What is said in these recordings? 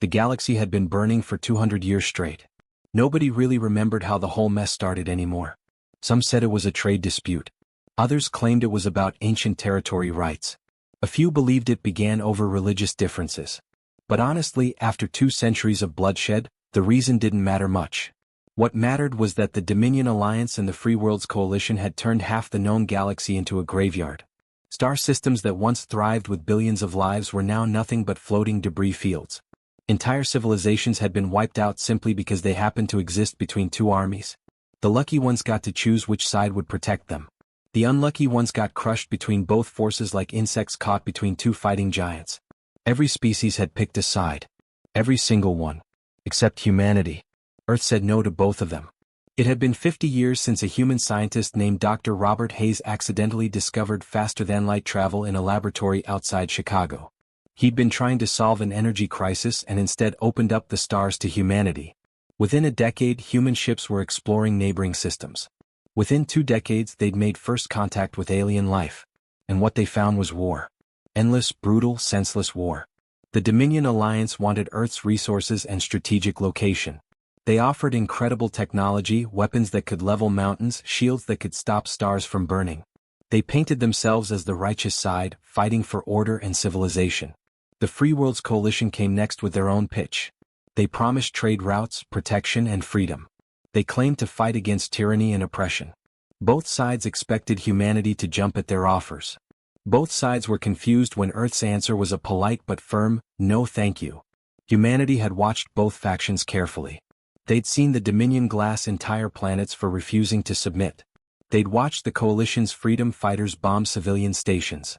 The galaxy had been burning for 200 years straight. Nobody really remembered how the whole mess started anymore. Some said it was a trade dispute. Others claimed it was about ancient territory rights. A few believed it began over religious differences. But honestly, after 2 centuries of bloodshed, the reason didn't matter much. What mattered was that the Dominion Alliance and the Free Worlds Coalition had turned half the known galaxy into a graveyard. Star systems that once thrived with billions of lives were now nothing but floating debris fields. Entire civilizations had been wiped out simply because they happened to exist between 2 armies. The lucky ones got to choose which side would protect them. The unlucky ones got crushed between both forces like insects caught between 2 fighting giants. Every species had picked a side. Every single one. Except humanity. Earth said no to both of them. It had been 50 years since a human scientist named Dr. Robert Hayes accidentally discovered faster-than-light travel in a laboratory outside Chicago. He'd been trying to solve an energy crisis and instead opened up the stars to humanity. Within a decade, human ships were exploring neighboring systems. Within 2 decades, they'd made first contact with alien life. And what they found was war. Endless, brutal, senseless war. The Dominion Alliance wanted Earth's resources and strategic location. They offered incredible technology, weapons that could level mountains, shields that could stop stars from burning. They painted themselves as the righteous side, fighting for order and civilization. The Free Worlds Coalition came next with their own pitch. They promised trade routes, protection, and freedom. They claimed to fight against tyranny and oppression. Both sides expected humanity to jump at their offers. Both sides were confused when Earth's answer was a polite but firm, "No thank you." Humanity had watched both factions carefully. They'd seen the Dominion glass entire planets for refusing to submit. They'd watched the Coalition's freedom fighters bomb civilian stations.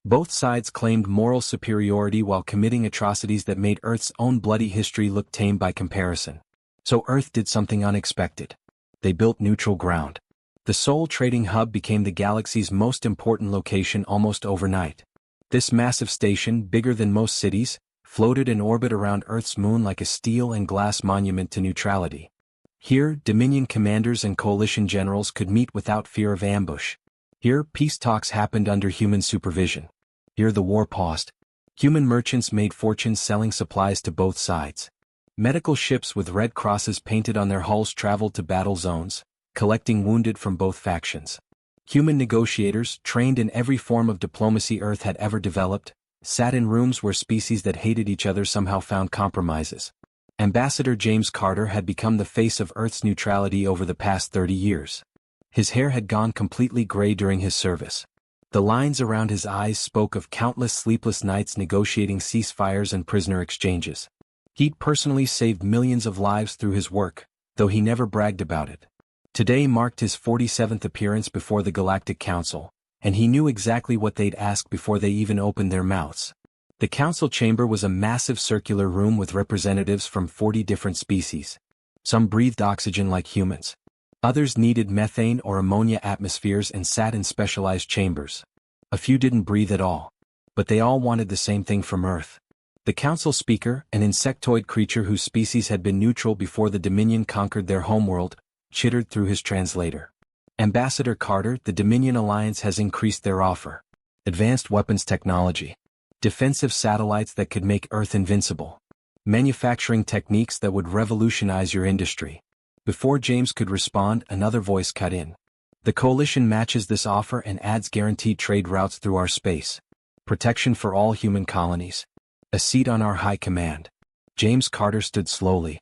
Both sides claimed moral superiority while committing atrocities that made Earth's own bloody history look tame by comparison. So Earth did something unexpected. They built neutral ground. The sole trading hub became the galaxy's most important location almost overnight. This massive station, bigger than most cities, floated in orbit around Earth's moon like a steel and glass monument to neutrality. Here, Dominion commanders and Coalition generals could meet without fear of ambush. Here, peace talks happened under human supervision. Here the war paused. Human merchants made fortunes selling supplies to both sides. Medical ships with red crosses painted on their hulls traveled to battle zones, collecting wounded from both factions. Human negotiators, trained in every form of diplomacy Earth had ever developed, sat in rooms where species that hated each other somehow found compromises. Ambassador James Carter had become the face of Earth's neutrality over the past 30 years. His hair had gone completely gray during his service. The lines around his eyes spoke of countless sleepless nights negotiating ceasefires and prisoner exchanges. He'd personally saved millions of lives through his work, though he never bragged about it. Today marked his 47th appearance before the Galactic Council, and he knew exactly what they'd ask before they even opened their mouths. The council chamber was a massive circular room with representatives from 40 different species. Some breathed oxygen like humans. Others needed methane or ammonia atmospheres and sat in specialized chambers. A few didn't breathe at all. But they all wanted the same thing from Earth. The council speaker, an insectoid creature whose species had been neutral before the Dominion conquered their homeworld, chittered through his translator. Ambassador Carter, the Dominion Alliance has increased their offer. Advanced weapons technology. Defensive satellites that could make Earth invincible. Manufacturing techniques that would revolutionize your industry. Before James could respond, another voice cut in. The Coalition matches this offer and adds guaranteed trade routes through our space. Protection for all human colonies. A seat on our high command. James Carter stood slowly.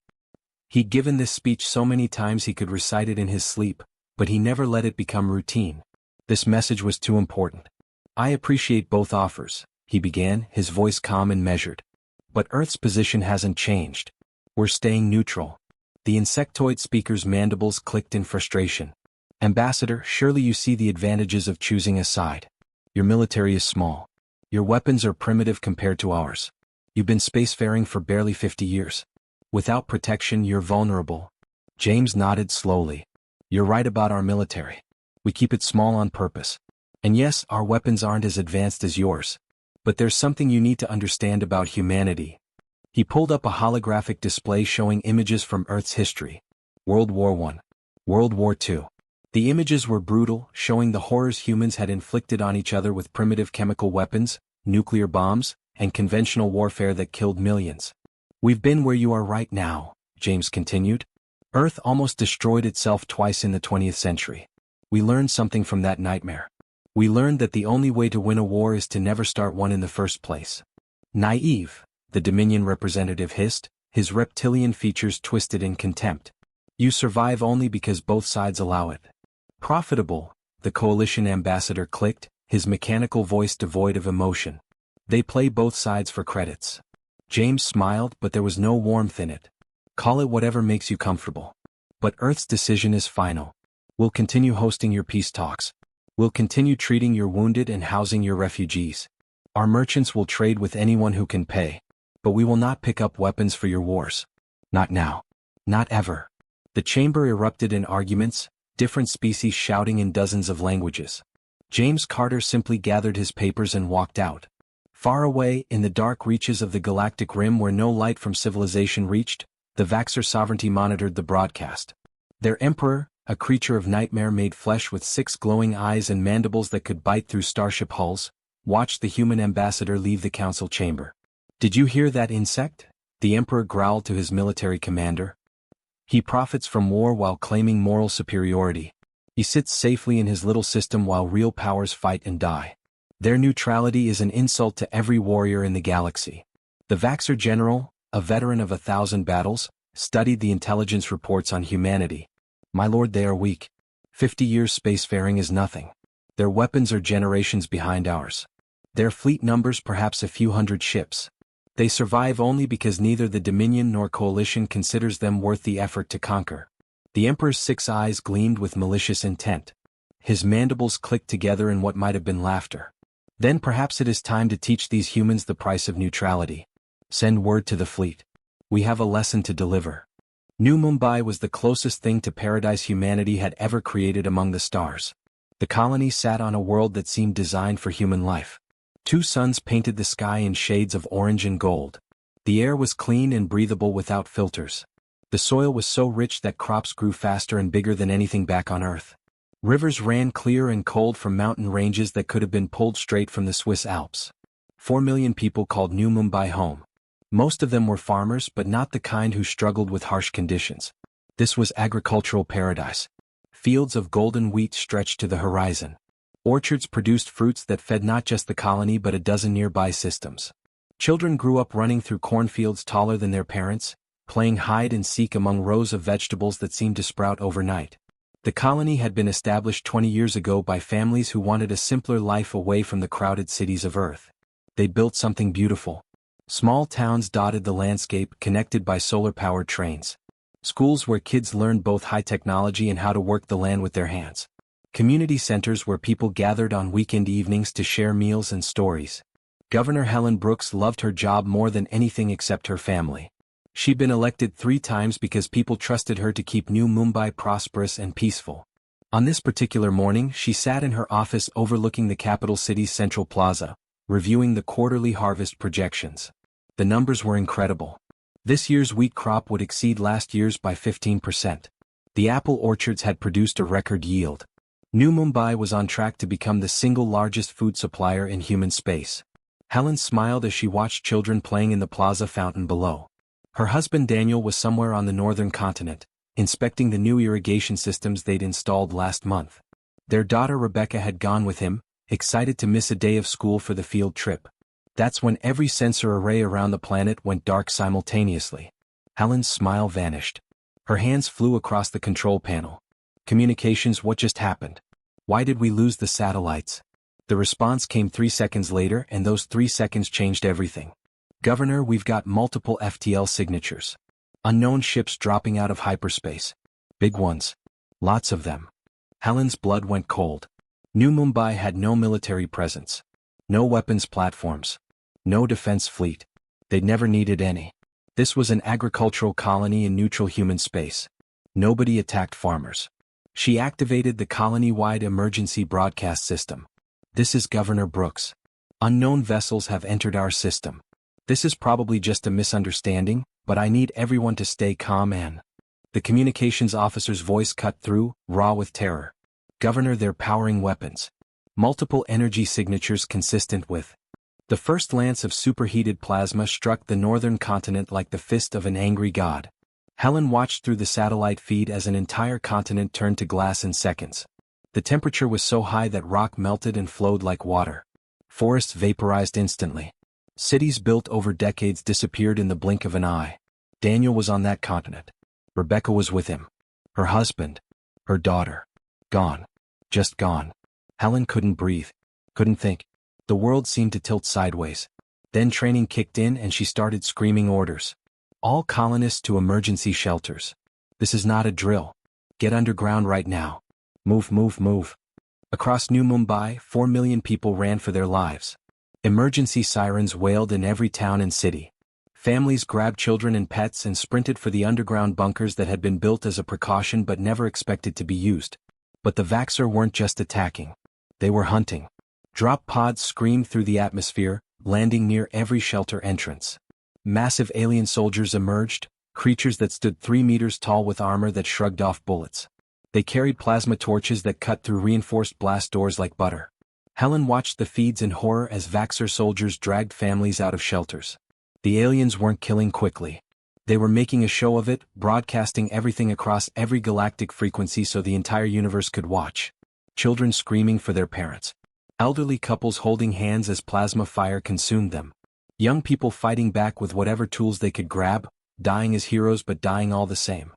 He'd given this speech so many times he could recite it in his sleep, but he never let it become routine. This message was too important. "I appreciate both offers," he began, his voice calm and measured. "But Earth's position hasn't changed. We're staying neutral." The insectoid speaker's mandibles clicked in frustration. "Ambassador, surely you see the advantages of choosing a side. Your military is small. Your weapons are primitive compared to ours. You've been spacefaring for barely 50 years. Without protection, you're vulnerable." James nodded slowly. "You're right about our military. We keep it small on purpose. And yes, our weapons aren't as advanced as yours. But there's something you need to understand about humanity." He pulled up a holographic display showing images from Earth's history. World War I. World War II. The images were brutal, showing the horrors humans had inflicted on each other with primitive chemical weapons, nuclear bombs, and conventional warfare that killed millions. We've been where you are right now, James continued. Earth almost destroyed itself twice in the 20th century. We learned something from that nightmare. We learned that the only way to win a war is to never start one in the first place. Naive, the Dominion representative hissed, his reptilian features twisted in contempt. You survive only because both sides allow it. Profitable, the coalition ambassador clicked, his mechanical voice devoid of emotion. They play both sides for credits. James smiled, but there was no warmth in it. Call it whatever makes you comfortable. But Earth's decision is final. We'll continue hosting your peace talks. We'll continue treating your wounded and housing your refugees. Our merchants will trade with anyone who can pay. But we will not pick up weapons for your wars. Not now. Not ever. The chamber erupted in arguments, different species shouting in dozens of languages. James Carter simply gathered his papers and walked out. Far away, in the dark reaches of the galactic rim where no light from civilization reached, the Vaxxer sovereignty monitored the broadcast. Their emperor, a creature of nightmare-made flesh with 6 glowing eyes and mandibles that could bite through starship hulls, watched the human ambassador leave the council chamber. Did you hear that, insect? The emperor growled to his military commander. He profits from war while claiming moral superiority. He sits safely in his little system while real powers fight and die. Their neutrality is an insult to every warrior in the galaxy. The Vaxxer general, a veteran of 1,000 battles, studied the intelligence reports on humanity. My lord, they are weak. 50 years spacefaring is nothing. Their weapons are generations behind ours. Their fleet numbers perhaps a few hundred ships. They survive only because neither the Dominion nor Coalition considers them worth the effort to conquer. The Emperor's 6 eyes gleamed with malicious intent. His mandibles clicked together in what might have been laughter. Then perhaps it is time to teach these humans the price of neutrality. Send word to the fleet. We have a lesson to deliver. New Mumbai was the closest thing to paradise humanity had ever created among the stars. The colony sat on a world that seemed designed for human life. 2 suns painted the sky in shades of orange and gold. The air was clean and breathable without filters. The soil was so rich that crops grew faster and bigger than anything back on Earth. Rivers ran clear and cold from mountain ranges that could have been pulled straight from the Swiss Alps. 4 million people called New Mumbai home. Most of them were farmers, but not the kind who struggled with harsh conditions. This was agricultural paradise. Fields of golden wheat stretched to the horizon. Orchards produced fruits that fed not just the colony but a dozen nearby systems. Children grew up running through cornfields taller than their parents, playing hide and seek among rows of vegetables that seemed to sprout overnight. The colony had been established 20 years ago by families who wanted a simpler life away from the crowded cities of Earth. They built something beautiful. Small towns dotted the landscape, connected by solar-powered trains. Schools where kids learned both high technology and how to work the land with their hands. Community centers where people gathered on weekend evenings to share meals and stories. Governor Helen Brooks loved her job more than anything except her family. She'd been elected 3 times because people trusted her to keep New Mumbai prosperous and peaceful. On this particular morning, she sat in her office overlooking the capital city's central plaza, reviewing the quarterly harvest projections. The numbers were incredible. This year's wheat crop would exceed last year's by 15%. The apple orchards had produced a record yield. New Mumbai was on track to become the single largest food supplier in human space. Helen smiled as she watched children playing in the plaza fountain below. Her husband Daniel was somewhere on the northern continent, inspecting the new irrigation systems they'd installed last month. Their daughter Rebecca had gone with him, excited to miss a day of school for the field trip. That's when every sensor array around the planet went dark simultaneously. Helen's smile vanished. Her hands flew across the control panel. Communications, what just happened? Why did we lose the satellites? The response came 3 seconds later, and those 3 seconds changed everything. Governor, we've got multiple FTL signatures. Unknown ships dropping out of hyperspace. Big ones. Lots of them. Helen's blood went cold. New Mumbai had no military presence. No weapons platforms. No defense fleet. They'd never needed any. This was an agricultural colony in neutral human space. Nobody attacked farmers. She activated the colony-wide emergency broadcast system. This is Governor Brooks. Unknown vessels have entered our system. This is probably just a misunderstanding, but I need everyone to stay calm and... The communications officer's voice cut through, raw with terror. Governor, they're powering weapons. Multiple energy signatures consistent with... The first lance of superheated plasma struck the northern continent like the fist of an angry god. Helen watched through the satellite feed as an entire continent turned to glass in seconds. The temperature was so high that rock melted and flowed like water. Forests vaporized instantly. Cities built over decades disappeared in the blink of an eye. Daniel was on that continent. Rebecca was with him. Her husband. Her daughter. Gone. Just gone. Helen couldn't breathe. Couldn't think. The world seemed to tilt sideways. Then training kicked in and she started screaming orders. All colonists to emergency shelters. This is not a drill. Get underground right now. Move, move, move. Across New Mumbai, 4 million people ran for their lives. Emergency sirens wailed in every town and city. Families grabbed children and pets and sprinted for the underground bunkers that had been built as a precaution but never expected to be used. But the Vaxxer weren't just attacking. They were hunting. Drop pods screamed through the atmosphere, landing near every shelter entrance. Massive alien soldiers emerged, creatures that stood 3 meters tall with armor that shrugged off bullets. They carried plasma torches that cut through reinforced blast doors like butter. Helen watched the feeds in horror as Vaxxer soldiers dragged families out of shelters. The aliens weren't killing quickly. They were making a show of it, broadcasting everything across every galactic frequency so the entire universe could watch. Children screaming for their parents. Elderly couples holding hands as plasma fire consumed them. Young people fighting back with whatever tools they could grab, dying as heroes but dying all the same.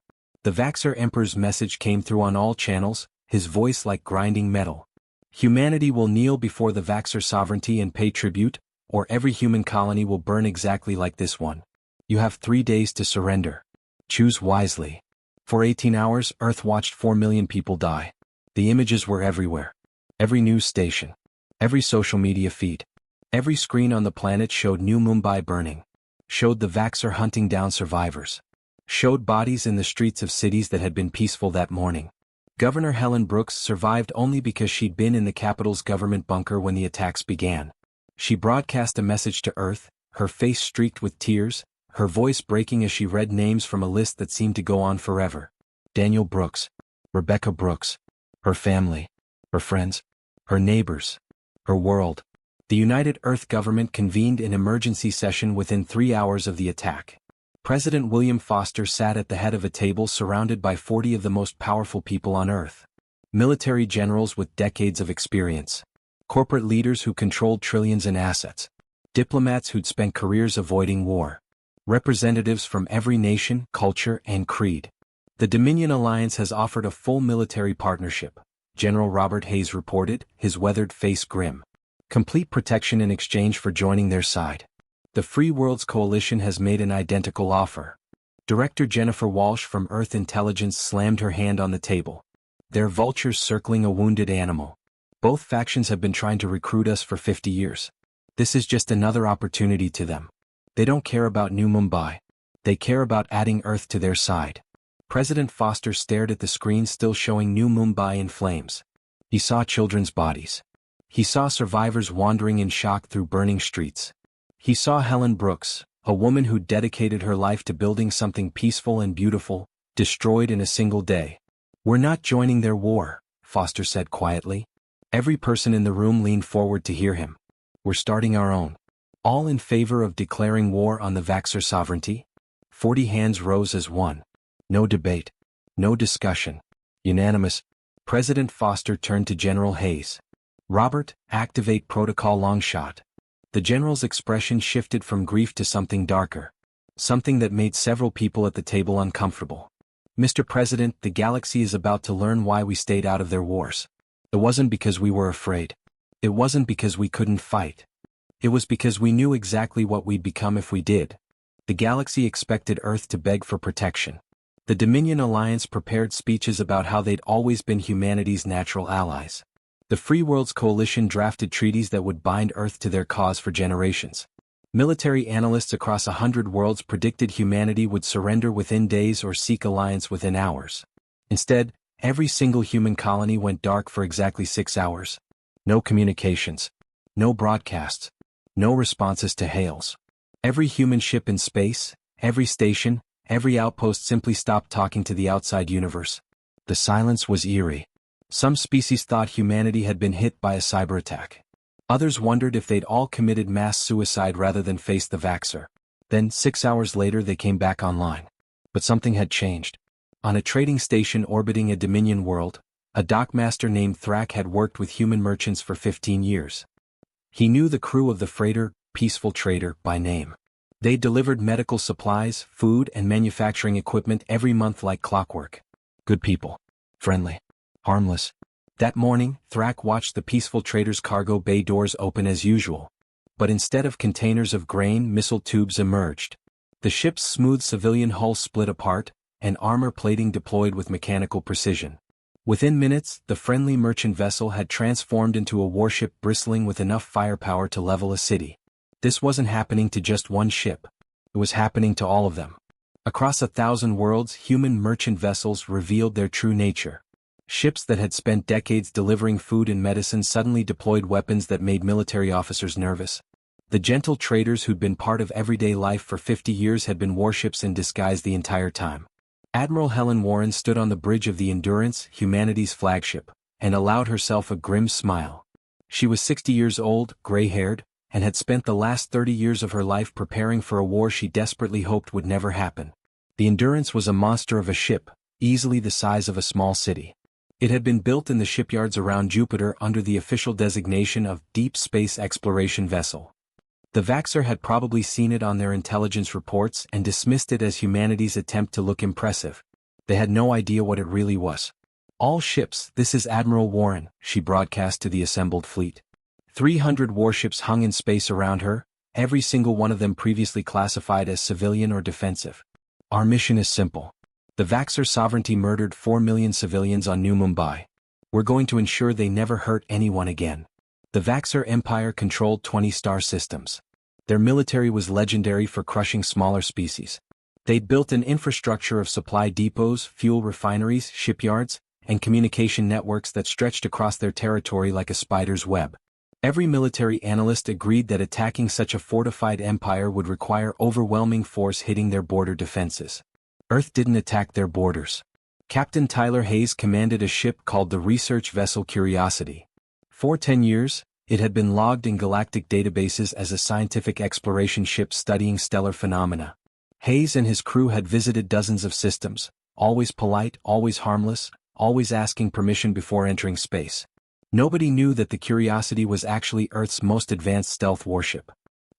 The Vaxxer Emperor's message came through on all channels, his voice like grinding metal. Humanity will kneel before the Vaxxer sovereignty and pay tribute, or every human colony will burn exactly like this one. You have 3 days to surrender. Choose wisely. For 18 hours, Earth watched 4 million people die. The images were everywhere. Every news station. Every social media feed. Every screen on the planet showed New Mumbai burning. Showed the Vaxxer hunting down survivors. Showed bodies in the streets of cities that had been peaceful that morning. Governor Helen Brooks survived only because she'd been in the capital's government bunker when the attacks began. She broadcast a message to Earth, her face streaked with tears, her voice breaking as she read names from a list that seemed to go on forever. Daniel Brooks. Rebecca Brooks. Her family. Her friends. Her neighbors. Her world. The United Earth government convened an emergency session within 3 hours of the attack. President William Foster sat at the head of a table surrounded by 40 of the most powerful people on Earth. Military generals with decades of experience. Corporate leaders who controlled trillions in assets. Diplomats who'd spent careers avoiding war. Representatives from every nation, culture, and creed. The Dominion Alliance has offered a full military partnership, General Robert Hayes reported, his weathered face grim. Complete protection in exchange for joining their side. The Free Worlds Coalition has made an identical offer. Director Jennifer Walsh from Earth Intelligence slammed her hand on the table. They're vultures circling a wounded animal. Both factions have been trying to recruit us for 50 years. This is just another opportunity to them. They don't care about New Mumbai. They care about adding Earth to their side. President Foster stared at the screen still showing New Mumbai in flames. He saw children's bodies. He saw survivors wandering in shock through burning streets. He saw Helen Brooks, a woman who dedicated her life to building something peaceful and beautiful, destroyed in a single day. We're not joining their war, Foster said quietly. Every person in the room leaned forward to hear him. We're starting our own. All in favor of declaring war on the Vaxxer sovereignty? 40 hands rose as one. No debate. No discussion. Unanimous. President Foster turned to General Hayes. Robert, activate Protocol Longshot. The general's expression shifted from grief to something darker. Something that made several people at the table uncomfortable. Mr. President, the galaxy is about to learn why we stayed out of their wars. It wasn't because we were afraid. It wasn't because we couldn't fight. It was because we knew exactly what we'd become if we did. The galaxy expected Earth to beg for protection. The Dominion Alliance prepared speeches about how they'd always been humanity's natural allies. The Free Worlds Coalition drafted treaties that would bind Earth to their cause for generations. Military analysts across 100 worlds predicted humanity would surrender within days or seek alliance within hours. Instead, every single human colony went dark for exactly 6 hours. No communications. No broadcasts. No responses to hails. Every human ship in space, every station, every outpost simply stopped talking to the outside universe. The silence was eerie. Some species thought humanity had been hit by a cyber attack. Others wondered if they'd all committed mass suicide rather than face the Vaxxer. Then, 6 hours later they came back online. But something had changed. On a trading station orbiting a Dominion world, a dockmaster named Thrak had worked with human merchants for 15 years. He knew the crew of the freighter, Peaceful Trader, by name. They delivered medical supplies, food, and manufacturing equipment every month like clockwork. Good people. Friendly. Harmless. That morning, Thrak watched the Peaceful Trader's cargo bay doors open as usual. But instead of containers of grain, missile tubes emerged. The ship's smooth civilian hull split apart, and armor plating deployed with mechanical precision. Within minutes, the friendly merchant vessel had transformed into a warship bristling with enough firepower to level a city. This wasn't happening to just one ship. It was happening to all of them. Across 1,000 worlds, human merchant vessels revealed their true nature. Ships that had spent decades delivering food and medicine suddenly deployed weapons that made military officers nervous. The gentle traders who'd been part of everyday life for 50 years had been warships in disguise the entire time. Admiral Helen Warren stood on the bridge of the Endurance, humanity's flagship, and allowed herself a grim smile. She was 60 years old, gray-haired, and had spent the last 30 years of her life preparing for a war she desperately hoped would never happen. The Endurance was a monster of a ship, easily the size of a small city. It had been built in the shipyards around Jupiter under the official designation of Deep Space Exploration Vessel. The Vaxxer had probably seen it on their intelligence reports and dismissed it as humanity's attempt to look impressive. They had no idea what it really was. All ships, this is Admiral Warren, she broadcast to the assembled fleet. 300 warships hung in space around her, every single one of them previously classified as civilian or defensive. Our mission is simple. The Vaxxer sovereignty murdered 4 million civilians on New Mumbai. We're going to ensure they never hurt anyone again. The Vaxxer Empire controlled 20 star systems. Their military was legendary for crushing smaller species. They'd built an infrastructure of supply depots, fuel refineries, shipyards, and communication networks that stretched across their territory like a spider's web. Every military analyst agreed that attacking such a fortified empire would require overwhelming force hitting their border defenses. Earth didn't attack their borders. Captain Tyler Hayes commanded a ship called the research vessel Curiosity. For 10 years, it had been logged in galactic databases as a scientific exploration ship studying stellar phenomena. Hayes and his crew had visited dozens of systems, always polite, always harmless, always asking permission before entering space. Nobody knew that the Curiosity was actually Earth's most advanced stealth warship.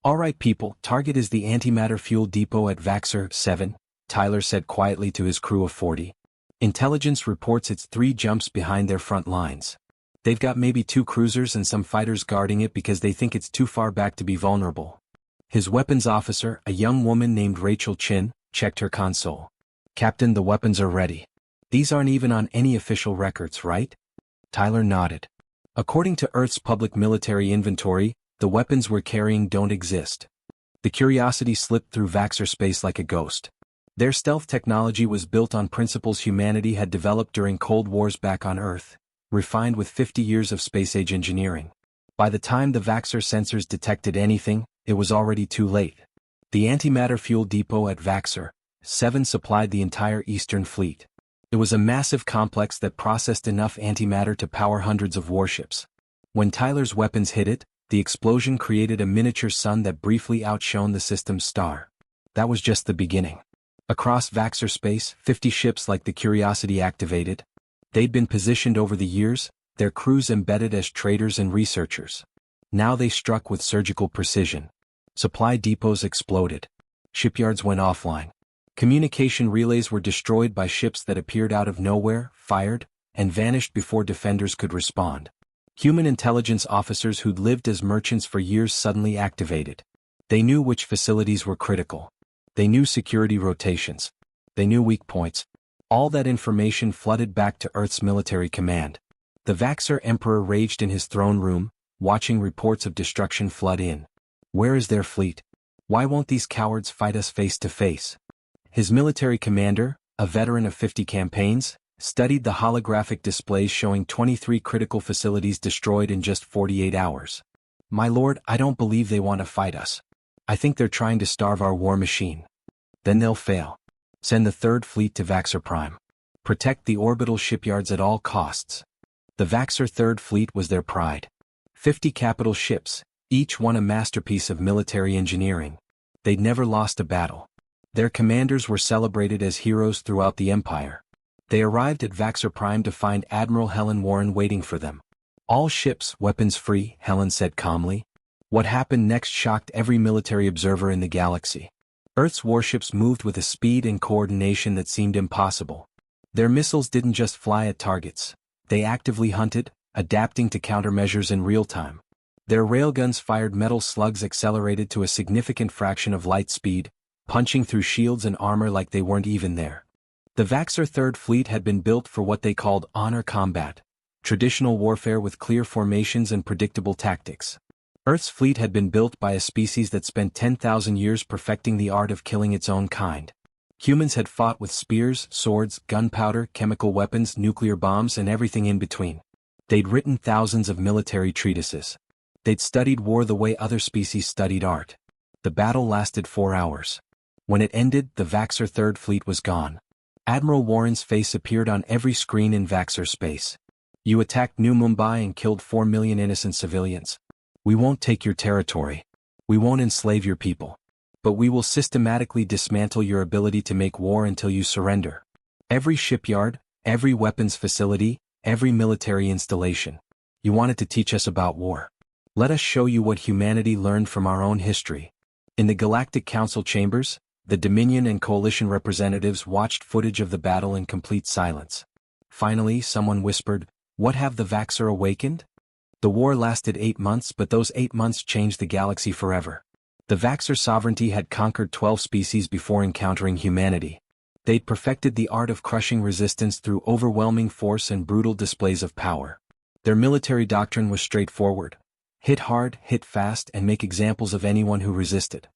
"All right people, target is the antimatter fuel depot at Vaxxer 7, Tyler said quietly to his crew of 40. Intelligence reports it's 3 jumps behind their front lines. They've got maybe 2 cruisers and some fighters guarding it because they think it's too far back to be vulnerable." His weapons officer, a young woman named Rachel Chin, checked her console. "Captain, the weapons are ready. These aren't even on any official records, right?" Tyler nodded. "According to Earth's public military inventory, the weapons we're carrying don't exist." The Curiosity slipped through Vaxxer space like a ghost. Their stealth technology was built on principles humanity had developed during Cold Wars back on Earth, refined with 50 years of space-age engineering. By the time the Vaxxer sensors detected anything, it was already too late. The antimatter fuel depot at Vaxxer 7 supplied the entire Eastern Fleet. It was a massive complex that processed enough antimatter to power hundreds of warships. When Tyler's weapons hit it, the explosion created a miniature sun that briefly outshone the system's star. That was just the beginning. Across Vaxxer space, 50 ships like the Curiosity activated. They'd been positioned over the years, their crews embedded as traders and researchers. Now they struck with surgical precision. Supply depots exploded. Shipyards went offline. Communication relays were destroyed by ships that appeared out of nowhere, fired, and vanished before defenders could respond. Human intelligence officers who'd lived as merchants for years suddenly activated. They knew which facilities were critical. They knew security rotations. They knew weak points. All that information flooded back to Earth's military command. The Vaxxer Emperor raged in his throne room, watching reports of destruction flood in. Where is their fleet? Why won't these cowards fight us face to face? His military commander, a veteran of 50 campaigns, studied the holographic displays showing 23 critical facilities destroyed in just 48 hours. "My lord, I don't believe they want to fight us. I think they're trying to starve our war machine." "Then they'll fail. Send the 3rd Fleet to Vaxxer Prime. Protect the orbital shipyards at all costs." The Vaxxer 3rd Fleet was their pride. 50 capital ships, each one a masterpiece of military engineering. They'd never lost a battle. Their commanders were celebrated as heroes throughout the Empire. They arrived at Vaxxor Prime to find Admiral Helen Warren waiting for them. All ships weapons-free, Helen said calmly. What happened next shocked every military observer in the galaxy. Earth's warships moved with a speed and coordination that seemed impossible. Their missiles didn't just fly at targets. They actively hunted, adapting to countermeasures in real time. Their railguns fired metal slugs accelerated to a significant fraction of light speed, punching through shields and armor like they weren't even there. The Vaxxor Third Fleet had been built for what they called honor combat, traditional warfare with clear formations and predictable tactics. Earth's fleet had been built by a species that spent 10,000 years perfecting the art of killing its own kind. Humans had fought with spears, swords, gunpowder, chemical weapons, nuclear bombs, and everything in between. They'd written thousands of military treatises. They'd studied war the way other species studied art. The battle lasted 4 hours. When it ended, the Vaxxor Third Fleet was gone. Admiral Warren's face appeared on every screen in Vaxxor space. You attacked New Mumbai and killed 4 million innocent civilians. We won't take your territory. We won't enslave your people. But we will systematically dismantle your ability to make war until you surrender. Every shipyard, every weapons facility, every military installation. You wanted to teach us about war. Let us show you what humanity learned from our own history. In the Galactic Council chambers, the Dominion and Coalition representatives watched footage of the battle in complete silence. Finally, someone whispered, "What have the Vaxxor awakened?" The war lasted 8 months, but those 8 months changed the galaxy forever. The Vaxxor sovereignty had conquered 12 species before encountering humanity. They'd perfected the art of crushing resistance through overwhelming force and brutal displays of power. Their military doctrine was straightforward. Hit hard, hit fast, and make examples of anyone who resisted.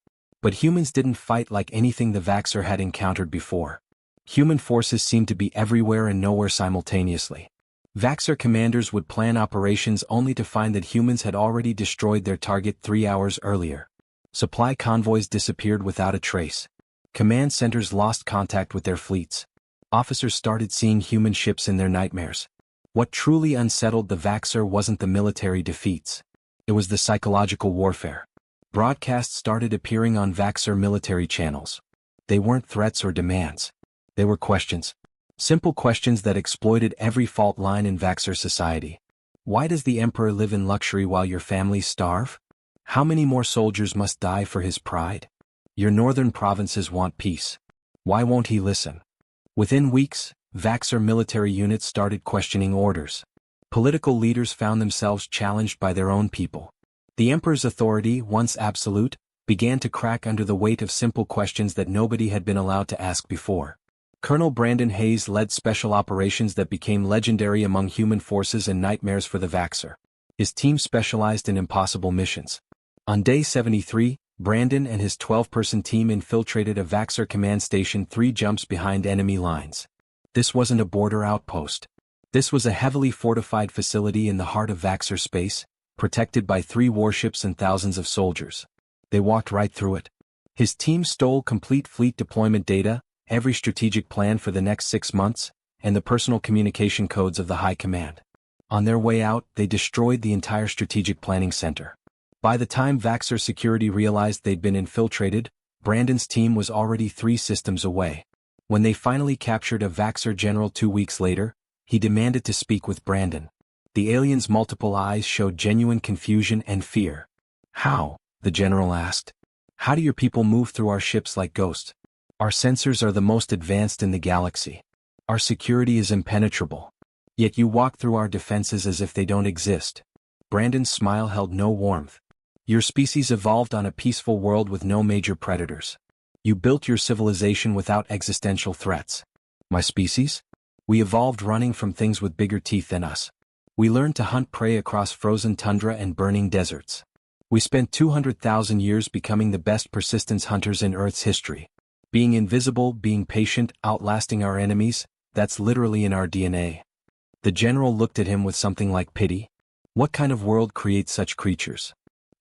But humans didn't fight like anything the Vaxxor had encountered before. Human forces seemed to be everywhere and nowhere simultaneously. Vaxxor commanders would plan operations only to find that humans had already destroyed their target 3 hours earlier. Supply convoys disappeared without a trace. Command centers lost contact with their fleets. Officers started seeing human ships in their nightmares. What truly unsettled the Vaxxor wasn't the military defeats. It was the psychological warfare. Broadcasts started appearing on Vaxxor military channels. They weren't threats or demands. They were questions. Simple questions that exploited every fault line in Vaxxor society. Why does the Emperor live in luxury while your families starve? How many more soldiers must die for his pride? Your northern provinces want peace. Why won't he listen? Within weeks, Vaxxor military units started questioning orders. Political leaders found themselves challenged by their own people. The Emperor's authority, once absolute, began to crack under the weight of simple questions that nobody had been allowed to ask before. Colonel Brandon Hayes led special operations that became legendary among human forces and nightmares for the Vaxxor. His team specialized in impossible missions. On day 73, Brandon and his 12-person team infiltrated a Vaxxor command station 3 jumps behind enemy lines. This wasn't a border outpost. This was a heavily fortified facility in the heart of Vaxxor space, protected by 3 warships and thousands of soldiers. They walked right through it. His team stole complete fleet deployment data, every strategic plan for the next 6 months, and the personal communication codes of the High Command. On their way out, they destroyed the entire strategic planning center. By the time Vaxxor security realized they'd been infiltrated, Brandon's team was already 3 systems away. When they finally captured a Vaxxor general 2 weeks later, he demanded to speak with Brandon. The alien's multiple eyes showed genuine confusion and fear. "How?" the general asked. "How do your people move through our ships like ghosts? Our sensors are the most advanced in the galaxy. Our security is impenetrable. Yet you walk through our defenses as if they don't exist." Brandon's smile held no warmth. "Your species evolved on a peaceful world with no major predators. You built your civilization without existential threats. My species? We evolved running from things with bigger teeth than us. We learned to hunt prey across frozen tundra and burning deserts. We spent 200,000 years becoming the best persistence hunters in Earth's history. Being invisible, being patient, outlasting our enemies, that's literally in our DNA." The general looked at him with something like pity. "What kind of world creates such creatures?"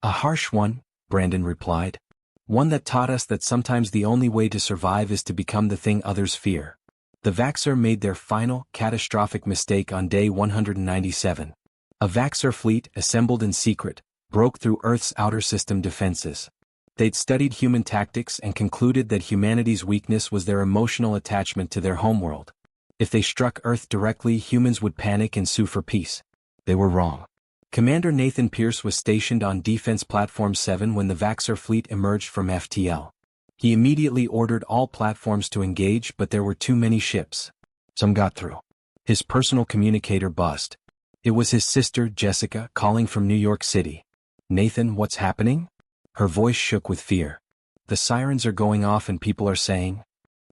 "A harsh one," Brandon replied. "One that taught us that sometimes the only way to survive is to become the thing others fear." The Vaxxor made their final, catastrophic mistake on day 197. A Vaxxer fleet, assembled in secret, broke through Earth's outer system defenses. They'd studied human tactics and concluded that humanity's weakness was their emotional attachment to their homeworld. If they struck Earth directly, humans would panic and sue for peace. They were wrong. Commander Nathan Pierce was stationed on Defense Platform 7 when the Vaxxer fleet emerged from FTL. He immediately ordered all platforms to engage, but there were too many ships. Some got through. His personal communicator buzzed. It was his sister, Jessica, calling from New York City. "Nathan, what's happening?" Her voice shook with fear. "The sirens are going off and people are saying."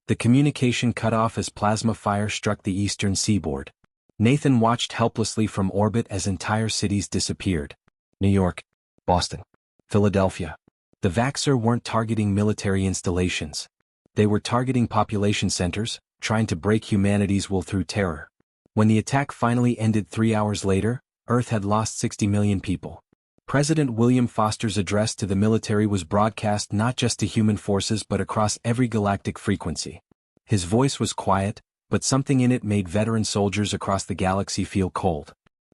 The communication cut off as plasma fire struck the eastern seaboard. Nathan watched helplessly from orbit as entire cities disappeared. New York, Boston, Philadelphia. The Vaxxer weren't targeting military installations. They were targeting population centers, trying to break humanity's will through terror. When the attack finally ended 3 hours later, Earth had lost 60 million people. President William Foster's address to the military was broadcast not just to human forces but across every galactic frequency. His voice was quiet, but something in it made veteran soldiers across the galaxy feel cold.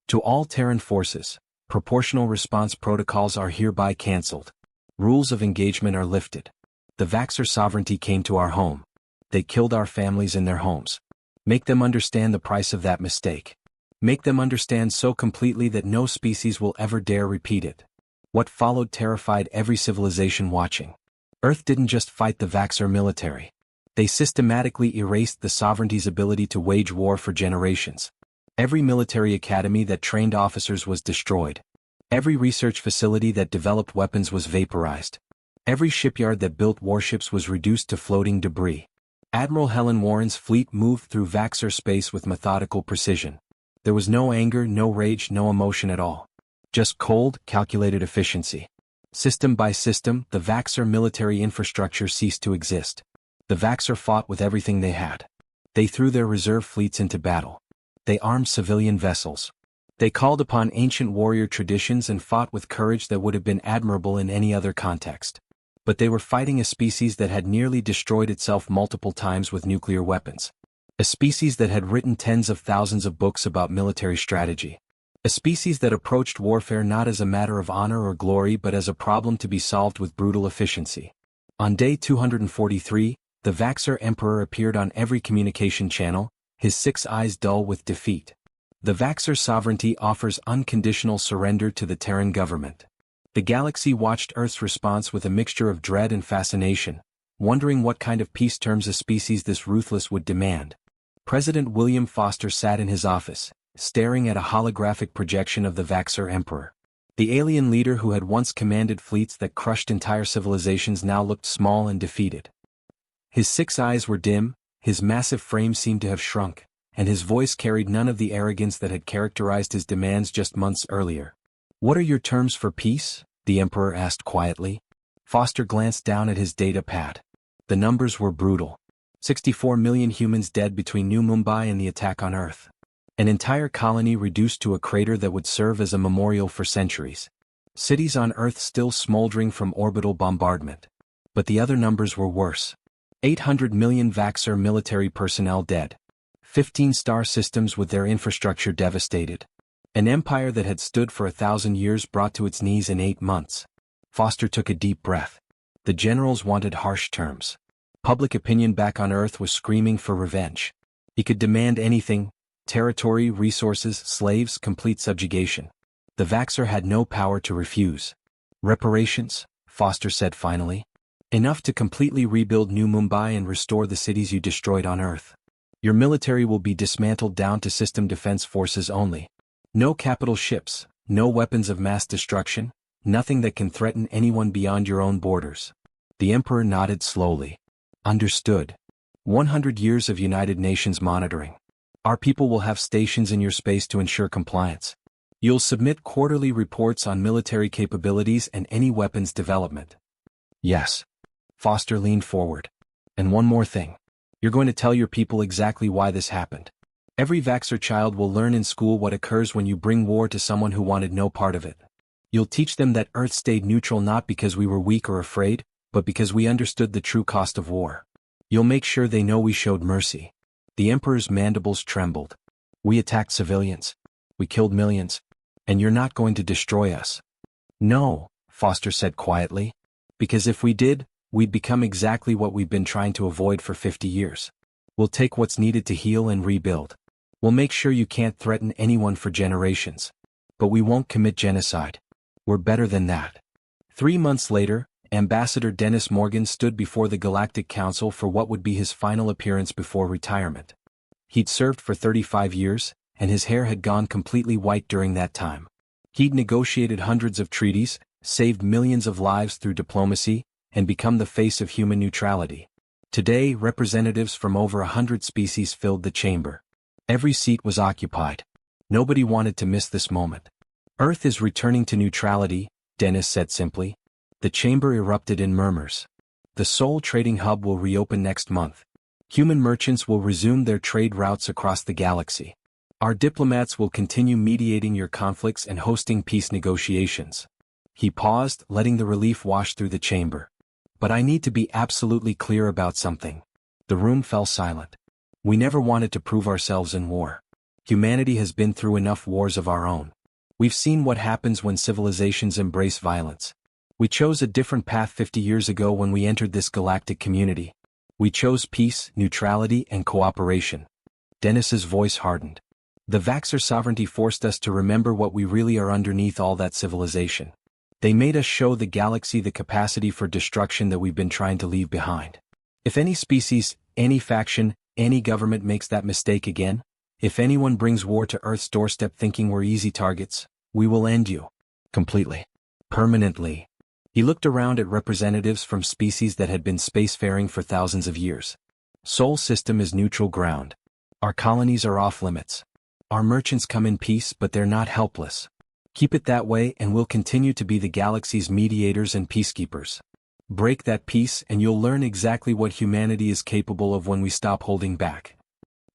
To all Terran forces, proportional response protocols are hereby cancelled. Rules of engagement are lifted. The Vaxxer sovereignty came to our home. They killed our families in their homes. Make them understand the price of that mistake. Make them understand so completely that no species will ever dare repeat it. What followed terrified every civilization watching. Earth didn't just fight the Vaxxer military. They systematically erased the sovereignty's ability to wage war for generations. Every military academy that trained officers was destroyed. Every research facility that developed weapons was vaporized. Every shipyard that built warships was reduced to floating debris. Admiral Helen Warren's fleet moved through Vaxxer space with methodical precision. There was no anger, no rage, no emotion at all. Just cold, calculated efficiency. System by system, the Vaxxer military infrastructure ceased to exist. The Vaxxer fought with everything they had. They threw their reserve fleets into battle. They armed civilian vessels. They called upon ancient warrior traditions and fought with courage that would have been admirable in any other context. But they were fighting a species that had nearly destroyed itself multiple times with nuclear weapons. A species that had written tens of thousands of books about military strategy. A species that approached warfare not as a matter of honor or glory but as a problem to be solved with brutal efficiency. On day 243, the Vaxxer Emperor appeared on every communication channel, his 6 eyes dull with defeat. The Vaxxer sovereignty offers unconditional surrender to the Terran government. The galaxy watched Earth's response with a mixture of dread and fascination, wondering what kind of peace terms a species this ruthless would demand. President William Foster sat in his office, staring at a holographic projection of the Vaxxer Emperor. The alien leader who had once commanded fleets that crushed entire civilizations now looked small and defeated. His 6 eyes were dim, his massive frame seemed to have shrunk, and his voice carried none of the arrogance that had characterized his demands just months earlier. "What are your terms for peace?" the Emperor asked quietly. Foster glanced down at his data pad. The numbers were brutal. 64 million humans dead between New Mumbai and the attack on Earth. An entire colony reduced to a crater that would serve as a memorial for centuries. Cities on Earth still smoldering from orbital bombardment. But the other numbers were worse. 800 million Vaxxer military personnel dead. 15 star systems with their infrastructure devastated. An empire that had stood for 1,000 years brought to its knees in 8 months. Foster took a deep breath. The generals wanted harsh terms. Public opinion back on Earth was screaming for revenge. He could demand anything: territory, resources, slaves, complete subjugation. The Vaxxer had no power to refuse. "Reparations," Foster said finally. "Enough to completely rebuild New Mumbai and restore the cities you destroyed on Earth. Your military will be dismantled down to system defense forces only. No capital ships, no weapons of mass destruction, nothing that can threaten anyone beyond your own borders." The Emperor nodded slowly. "Understood. 100 years of United Nations monitoring. Our people will have stations in your space to ensure compliance. You'll submit quarterly reports on military capabilities and any weapons development." "Yes." Foster leaned forward. "And one more thing. You're going to tell your people exactly why this happened. Every Vaxxer child will learn in school what occurs when you bring war to someone who wanted no part of it. You'll teach them that Earth stayed neutral not because we were weak or afraid, but because we understood the true cost of war. You'll make sure they know we showed mercy." The Emperor's mandibles trembled. "We attacked civilians. We killed millions. And you're not going to destroy us. No, Foster said quietly. Because if we did, we'd become exactly what we've been trying to avoid for 50 years. We'll take what's needed to heal and rebuild. We'll make sure you can't threaten anyone for generations. But we won't commit genocide. We're better than that. 3 months later, Ambassador Dennis Morgan stood before the Galactic Council for what would be his final appearance before retirement. He'd served for 35 years, and his hair had gone completely white during that time. He'd negotiated hundreds of treaties, saved millions of lives through diplomacy, and become the face of human neutrality. Today, representatives from over 100 species filled the chamber. Every seat was occupied. Nobody wanted to miss this moment. Earth is returning to neutrality, Dennis said simply. The chamber erupted in murmurs. The Seoul Trading Hub will reopen next month. Human merchants will resume their trade routes across the galaxy. Our diplomats will continue mediating your conflicts and hosting peace negotiations. He paused, letting the relief wash through the chamber. But I need to be absolutely clear about something. The room fell silent. We never wanted to prove ourselves in war. Humanity has been through enough wars of our own. We've seen what happens when civilizations embrace violence. We chose a different path 50 years ago when we entered this galactic community. We chose peace, neutrality, and cooperation. Dennis's voice hardened. The Vaxxer sovereignty forced us to remember what we really are underneath all that civilization. They made us show the galaxy the capacity for destruction that we've been trying to leave behind. If any species, any faction, any government makes that mistake again, if anyone brings war to Earth's doorstep thinking we're easy targets, we will end you. Completely. Permanently. He looked around at representatives from species that had been spacefaring for thousands of years. Sol system is neutral ground. Our colonies are off limits. Our merchants come in peace, but they're not helpless. Keep it that way and we'll continue to be the galaxy's mediators and peacekeepers. Break that peace and you'll learn exactly what humanity is capable of when we stop holding back.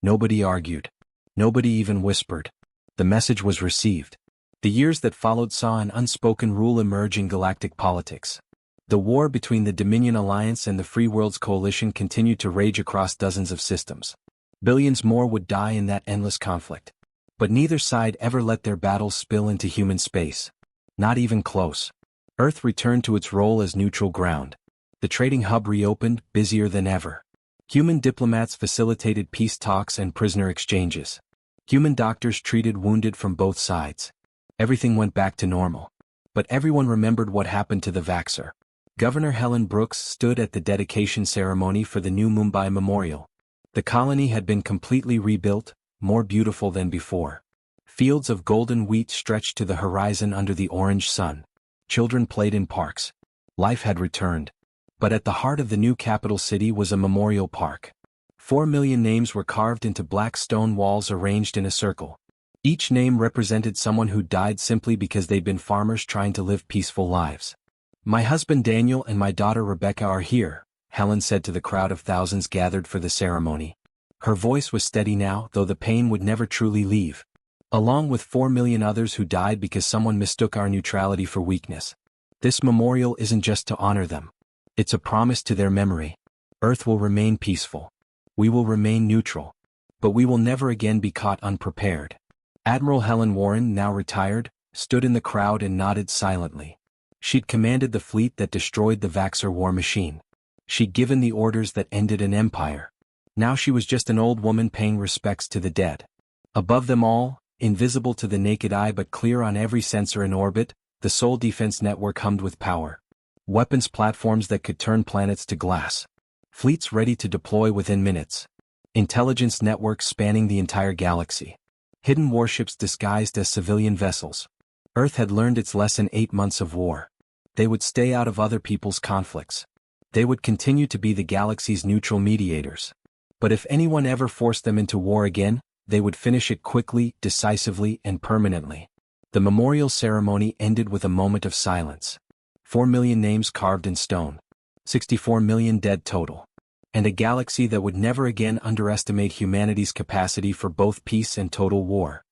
Nobody argued. Nobody even whispered. The message was received. The years that followed saw an unspoken rule emerge in galactic politics. The war between the Dominion Alliance and the Free Worlds Coalition continued to rage across dozens of systems. Billions more would die in that endless conflict. But neither side ever let their battles spill into human space. Not even close. Earth returned to its role as neutral ground. The trading hub reopened, busier than ever. Human diplomats facilitated peace talks and prisoner exchanges. Human doctors treated wounded from both sides. Everything went back to normal. But everyone remembered what happened to the Vaxxer. Governor Helen Brooks stood at the dedication ceremony for the new Mumbai Memorial. The colony had been completely rebuilt, more beautiful than before. Fields of golden wheat stretched to the horizon under the orange sun. Children played in parks. Life had returned. But at the heart of the new capital city was a memorial park. 4 million names were carved into black stone walls arranged in a circle. Each name represented someone who died simply because they'd been farmers trying to live peaceful lives. My husband Daniel and my daughter Rebecca are here, Helen said to the crowd of thousands gathered for the ceremony. Her voice was steady now, though the pain would never truly leave. Along with 4 million others who died because someone mistook our neutrality for weakness. This memorial isn't just to honor them. It's a promise to their memory. Earth will remain peaceful. We will remain neutral. But we will never again be caught unprepared. Admiral Helen Warren, now retired, stood in the crowd and nodded silently. She'd commanded the fleet that destroyed the Vaxxer war machine. She'd given the orders that ended an empire. Now she was just an old woman paying respects to the dead. Above them all, invisible to the naked eye but clear on every sensor in orbit, the Seoul Defense Network hummed with power. Weapons platforms that could turn planets to glass. Fleets ready to deploy within minutes. Intelligence networks spanning the entire galaxy. Hidden warships disguised as civilian vessels. Earth had learned its lesson 8 months of war. They would stay out of other people's conflicts. They would continue to be the galaxy's neutral mediators. But if anyone ever forced them into war again, they would finish it quickly, decisively, and permanently. The memorial ceremony ended with a moment of silence. 4 million names carved in stone. 64 million dead total. And a galaxy that would never again underestimate humanity's capacity for both peace and total war.